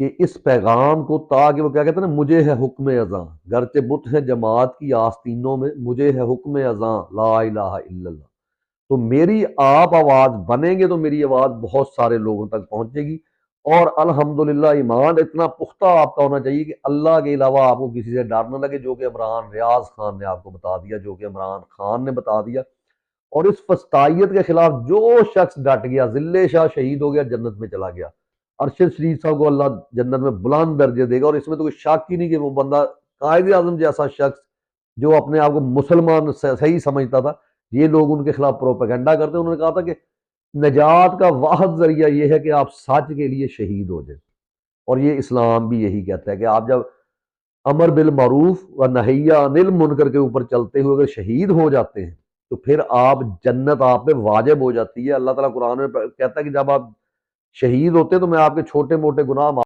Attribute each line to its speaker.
Speaker 1: कि इस पैगाम को, ताकि वो क्या कहते हैं ना, मुझे है हुक्म अज़ां, गरचे बुत है जमात की आस्तीनों में, मुझे है हुक्म अज़ां ला इलाहा इल्लल्लाह। तो मेरी आप आवाज बनेंगे तो मेरी आवाज बहुत सारे लोगों तक पहुंचेगी। और अल्हम्दुलिल्लाह ईमान इतना पुख्ता आपका होना चाहिए कि अल्लाह के अलावा आपको किसी से डर न लगे, जो कि इमरान रियाज खान ने आपको बता दिया, जो कि इमरान खान ने बता दिया। और इस फस्तायत के खिलाफ जो शख्स डट गया, जिल्ले शाह शहीद हो गया, जन्नत में चला गया। अरशद शरीफ साहब को अल्लाह जन्नत में बुलंद दर्जे देगा, और इसमें तो कोई शक ही नहीं कि वो बंदा कायद आजम जैसा शख्स, जो अपने आप को मुसलमान सही समझता था, ये लोग उनके खिलाफ प्रोपेगेंडा करते हैं। उन्होंने कहा था कि नजात का वाहद जरिया यह है कि आप सच के लिए शहीद हो जाए। और ये इस्लाम भी यही कहता है कि आप जब अमर बिल मारूफ व नहिया अनिल मुनकर के ऊपर चलते हुए अगर शहीद हो जाते हैं, तो फिर आप जन्नत आप पे वाजिब हो जाती है। अल्लाह ताला कुरान में कहता है कि जब आप शहीद होते हैं तो मैं आपके छोटे मोटे गुनाह